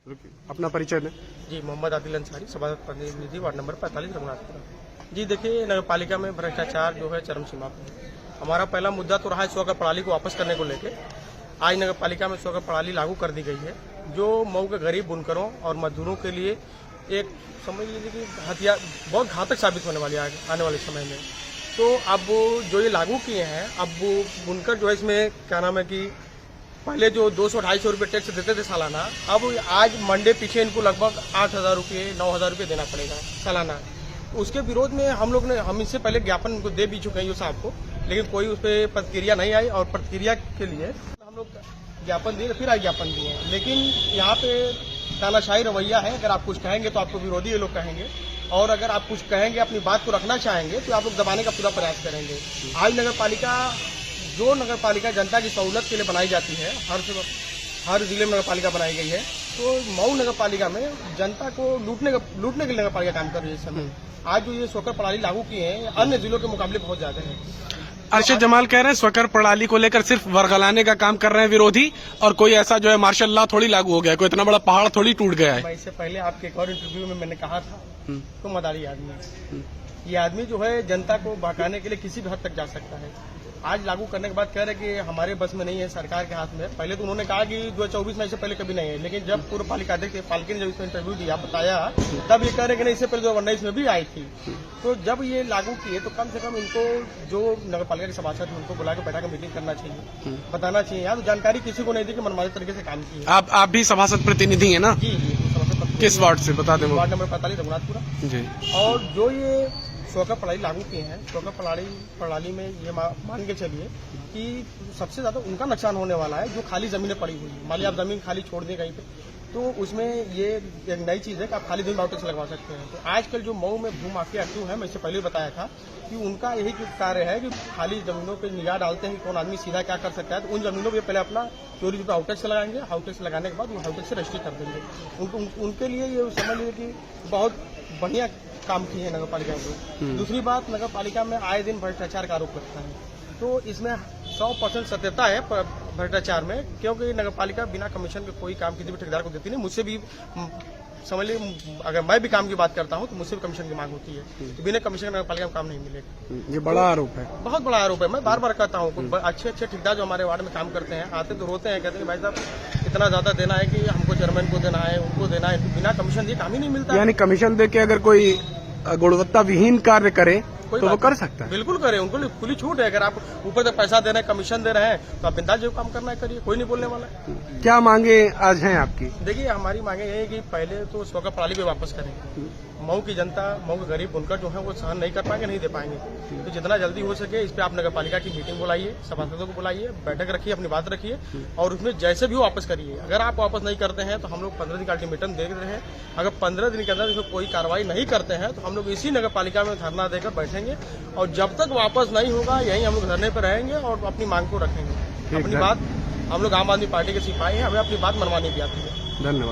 अपना परिचय दें। जी, मोहम्मद आदिल अंसारी, सभासद प्रतिनिधि वार्ड नंबर 45 रघुनाथपुरा। जी देखिए, नगर पालिका में भ्रष्टाचार जो है चरम सीमा पर है। हमारा पहला मुद्दा तो रहा है स्वकर प्रणाली को वापस करने को लेकर। आज नगर पालिका में स्वकर प्रणाली लागू कर दी गई है, जो मऊ के गरीब बुनकरों और मजदूरों के लिए एक समझ लीजिए कि हथियार बहुत घातक साबित होने वाली है आने वाले समय में। तो अब जो ये लागू किए हैं, अब वो बुनकर जो है इसमें क्या नाम है कि पहले जो 200-250 रुपये टैक्स देते थे सालाना, अब आज मंडे पीछे इनको लगभग 8,000 रुपये 9,000 रुपये देना पड़ेगा सालाना। उसके विरोध में हम इससे पहले ज्ञापन उनको दे भी चुके हैं साहब को, लेकिन कोई उस पर प्रतिक्रिया नहीं आई और प्रतिक्रिया के लिए हम लोग ज्ञापन दिए, फिर आज ज्ञापन दिए। लेकिन यहाँ पे तानाशाही रवैया है, अगर आप कुछ कहेंगे तो आपको विरोधी ये लोग कहेंगे, और अगर आप कुछ कहेंगे अपनी बात को रखना चाहेंगे तो आप लोग दबाने का पूरा प्रयास करेंगे। आज नगर पालिका जनता की सहूलत के लिए बनाई जाती है, हर जिले में नगर पालिका बनाई गई है, तो मऊ नगर पालिका में जनता को लूटने के लिए नगर पालिका काम कर रही है इस समय। आज जो ये स्वकर प्रणाली लागू किए हैं, अन्य जिलों के मुकाबले बहुत ज्यादा है। अरशद जमाल कह रहे हैं स्वकर प्रणाली को लेकर सिर्फ वर्गलाने का काम कर रहे हैं विरोधी, और कोई ऐसा जो है मार्शल लॉ थोड़ी लागू हो गया है, कोई इतना बड़ा पहाड़ थोड़ी टूट गया है। इससे पहले आपके एक और इंटरव्यू में मैंने कहा था, तो मदारी आदमी है ये आदमी जो है जनता को बहकाने के लिए किसी भी हद तक जा सकता है। आज लागू करने के बाद कह रहे कि हमारे बस में नहीं है, सरकार के हाथ में। पहले तो उन्होंने कहा कि 2024 में इससे पहले कभी नहीं है, लेकिन जब पूर्व पालिका अध्यक्ष पालकी ने जब इसमें इंटरव्यू दिया, बताया, तब ये कह रहे कि नहीं, इससे पहले 2019 में भी आई थी। तो जब ये लागू किए तो कम से कम इनको जो नगर पालिका के सभासद हैं उनको बुला के बैठा कर मीटिंग करना चाहिए, बताना चाहिए। यार जानकारी किसी को नहीं दी कि मनमानी तरीके से काम किया। आप भी सभासद प्रतिनिधि है ना? जी, किस वार्ड से बता दें? वार्ड नंबर 45 रघुनाथपुरा जी। और जो ये स्वकर प्रणाली लागू किए हैं, स्वकर प्रणाली में ये मान के चलिए कि सबसे ज्यादा उनका नुकसान होने वाला है जो खाली जमीनें पड़ी हुई है। मान लीजिए आप जमीन खाली छोड़ दें कहीं पे, तो उसमें ये एक नई चीज है कि आप खाली जमीन टैक्स लगवा सकते हैं। तो आजकल जो मऊ में भू माफिया एक्टिव है, मैं इससे पहले बताया था कि उनका यही कार्य है कि खाली जमीनों पर निगाह डालते हैं कि कौन आदमी सीधा क्या कर सकता है। तो उन जमीनों पर पहले अपना चोरी रुपये हाउस टैक्स लगाएंगे, हाउस टैक्स लगाने के बाद वो हाउस टैक्स से रजिस्ट्री कर देंगे। उनके लिए ये समझ लीजिए कि बहुत बढ़िया काम किए हैं नगर पालिका को। दूसरी बात, नगर पालिका में आए दिन भ्रष्टाचार का आरोप लगता है, तो इसमें 100% सत्यता है भ्रष्टाचार में, क्योंकि नगर पालिका बिना कमीशन के कोई काम किसी भी ठेकेदार को देती नहीं। मुझसे भी समझ लीजिए, अगर मैं भी काम की बात करता हूं तो मुझसे भी कमीशन की मांग होती है, तो बिना कमीशन के नगर पालिका में काम नहीं मिलेगा। ये बड़ा आरोप है, बहुत बड़ा आरोप है। मैं बार बार कहता हूँ, अच्छे ठेकेदार जो हमारे वार्ड में काम करते हैं, आते तो रोते हैं, कहते हैं भाई साहब इतना ज्यादा देना है कि हमको चेयरमैन को देना है, उनको देना है, बिना कमीशन दिए काम ही नहीं मिलता। यानी कमीशन दे के अगर कोई गुणवत्ता विहीन कार्य करे तो वो कर सकता है? बिल्कुल करे, उनको खुली छूट है। अगर आप ऊपर से पैसा दे रहे हैं, कमीशन दे रहे हैं, तो आप बिंदास जो काम करना है करिए, कोई नहीं बोलने वाला है। क्या मांगे आज हैं आपकी? देखिए, हमारी मांगे ये है कि पहले तो स्वकर प्रणाली पे वापस करें। मऊ की जनता, मऊ के गरीब बुनकर जो है वो सहन नहीं कर पाएंगे, नहीं दे पाएंगे। तो जितना जल्दी हो सके इस पे आप नगर पालिका की मीटिंग बुलाइए, सभासदों को बुलाइए, बैठक रखिए, अपनी बात रखिए, और उसमें जैसे भी वापस करिए। अगर आप वापस नहीं करते हैं तो हम लोग 15 दिन का अल्टीमेटम दे रहे हैं। अगर 15 दिन के अंदर इसमें कोई कार्रवाई नहीं करते हैं तो हम लोग इसी नगर पालिका में धरना देकर बैठेंगे, और जब तक वापस नहीं होगा यहीं हम लोग धरने पर रहेंगे और अपनी मांग को रखेंगे। अपनी बात, हम लोग आम आदमी पार्टी के सिपाही हैं, हमें अपनी बात मनवानी भी आती है। धन्यवाद।